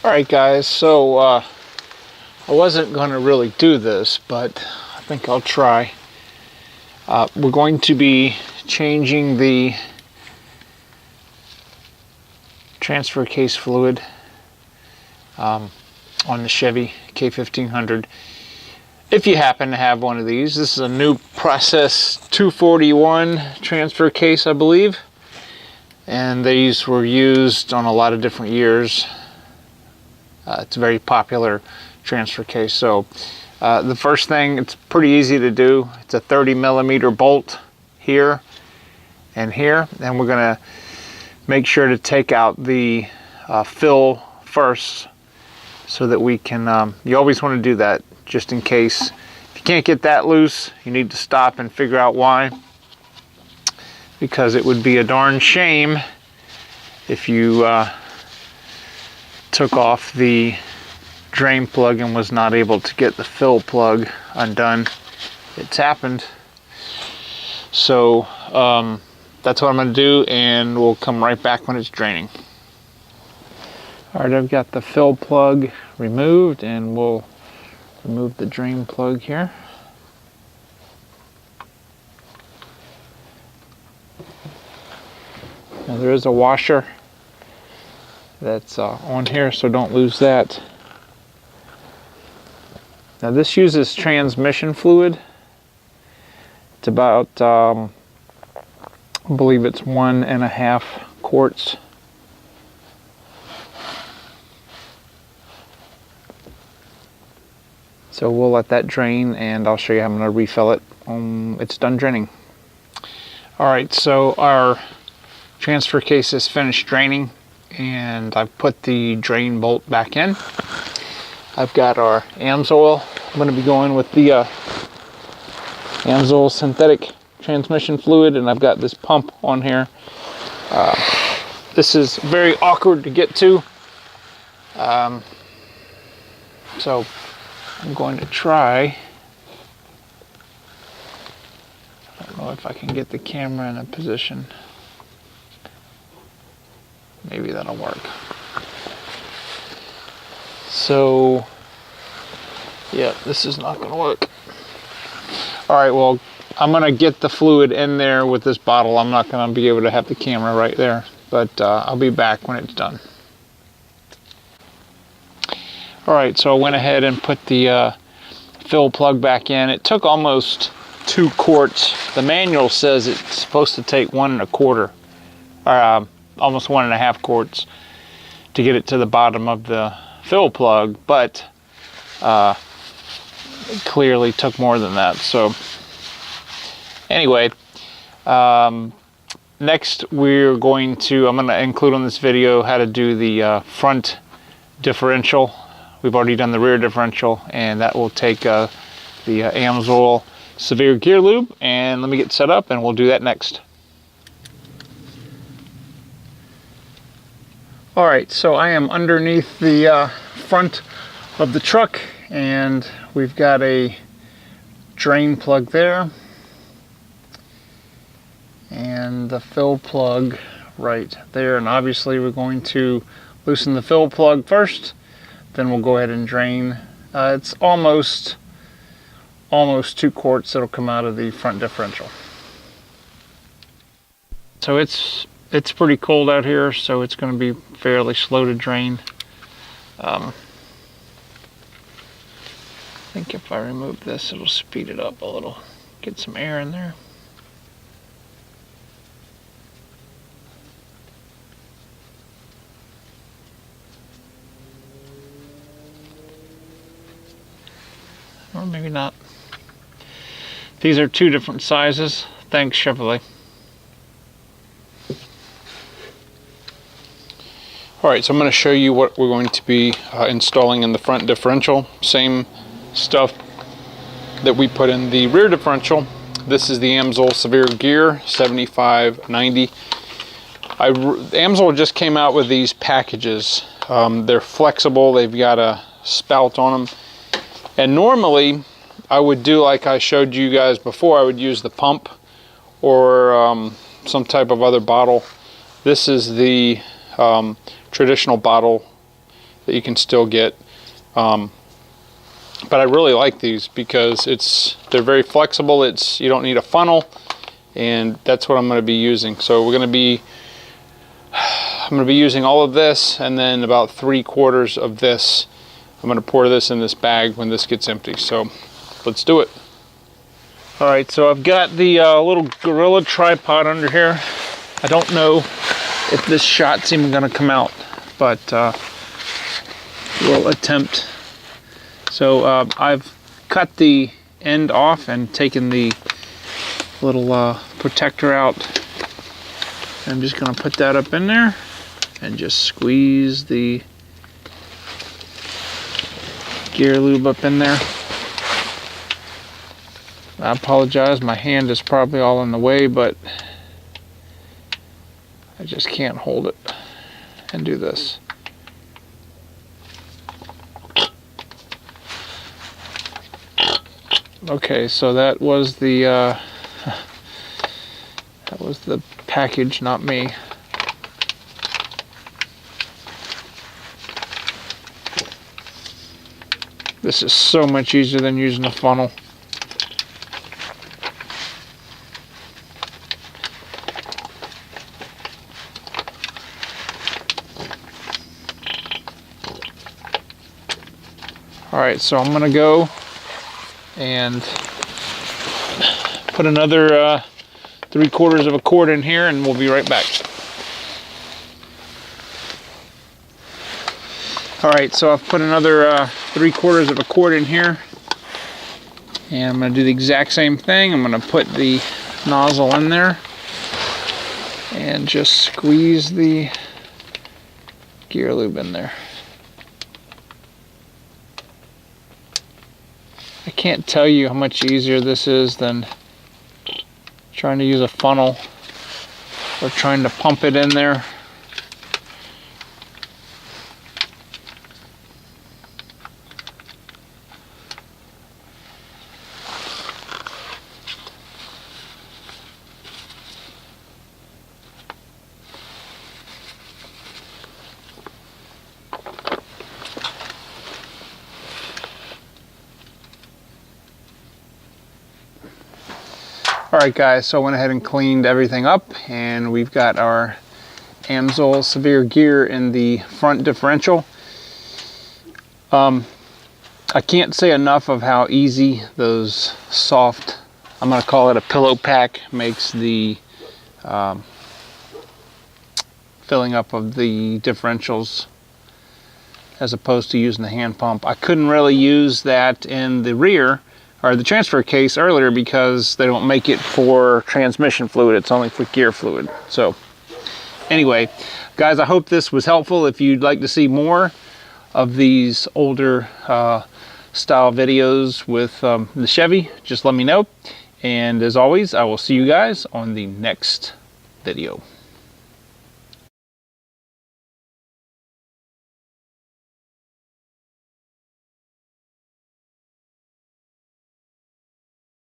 Alright guys, so I wasn't going to really do this, but I think I'll try. We're going to be changing the transfer case fluid on the Chevy K1500. If you happen to have one of these, this is a new process 241 transfer case, I believe. And these were used on a lot of different years. It's a very popular transfer case. So the first thing, it's pretty easy to do. It's a 30mm bolt here and here. And we're going to make sure to take out the fill first so that we can, you always want to do that just in case. If you can't get that loose, you need to stop and figure out why. Because it would be a darn shame if you took off the drain plug and was not able to get the fill plug undone. It's happened. So that's what I'm going to do, and we'll come right back when it's draining. Alright, I've got the fill plug removed, and we'll remove the drain plug here. Now there is a washer that's on here, so don't lose that. Now this uses transmission fluid. It's about, I believe it's 1.5 quarts. So we'll let that drain, and I'll show you how I'm going to refill it when it's done draining. Alright, so our transfer case is finished draining, and I've put the drain bolt back in. I've got our AMSOIL. I'm going to be going with the AMSOIL synthetic transmission fluid, and I've got this pump on here. This is very awkward to get to, so I'm going to try. I don't know if I can get the camera in a position. Maybe that'll work. So, yeah, this is not going to work. Alright, well, I'm going to get the fluid in there with this bottle. I'm not going to be able to have the camera right there, but I'll be back when it's done. Alright, so I went ahead and put the fill plug back in. It took almost 2 quarts. The manual says it's supposed to take 1.25, or almost 1.5 quarts to get it to the bottom of the fill plug, but it clearly took more than that. So anyway, next I'm going to include on this video how to do the front differential. We've already done the rear differential, and that will take the AMSOIL severe gear lube. And let me get set up, and we'll do that next. Alright, so I am underneath the front of the truck, and we've got a drain plug there and the fill plug right there. And obviously we're going to loosen the fill plug first, then we'll go ahead and drain. It's almost 2 quarts that'll come out of the front differential. So it's pretty cold out here, so it's going to be fairly slow to drain. I think if I remove this, it'll speed it up a little, get some air in there. Or maybe not. These are 2 different sizes. Thanks, Chevrolet. Alright, so I'm going to show you what we're going to be installing in the front differential. Same stuff that we put in the rear differential. This is the AMSOIL Severe Gear 7590. AMSOIL just came out with these packages. They're flexible, they've got a spout on them. And normally I would do like I showed you guys before. I would use the pump or some type of other bottle. This is the traditional bottle that you can still get. But I really like these because they're very flexible. You don't need a funnel, and that's what I'm going to be using. So I'm going to be using all of this, and then about 3/4 of this. I'm going to pour this in this bag when this gets empty. So let's do it. All right, so I've got the little Gorilla tripod under here. I don't know if this shot's even going to come out, but we'll attempt. So I've cut the end off and taken the little protector out. I'm just going to put that up in there and just squeeze the gear lube up in there. I apologize, my hand is probably all in the way, but I just can't hold it and do this. Okay, so that was the package, not me. This is so much easier than using a funnel. All right, so I'm gonna go and put another 3/4 of a cord in here, and we'll be right back. All right, so I've put another 3/4 of a cord in here, and I'm going to do the exact same thing. I'm going to put the nozzle in there and just squeeze the gear lube in there. I can't tell you how much easier this is than trying to use a funnel or trying to pump it in there. Alright guys, so I went ahead and cleaned everything up, and we've got our Amsoil Severe gear in the front differential. I can't say enough of how easy those soft, I'm going to call it a pillow pack, makes the filling up of the differentials as opposed to using the hand pump. I couldn't really use that in the rear or the transfer case earlier because they don't make it for transmission fluid. It's only for gear fluid. So anyway, guys, I hope this was helpful. If you'd like to see more of these older style videos with the Chevy, just let me know. And as always, I will see you guys on the next video.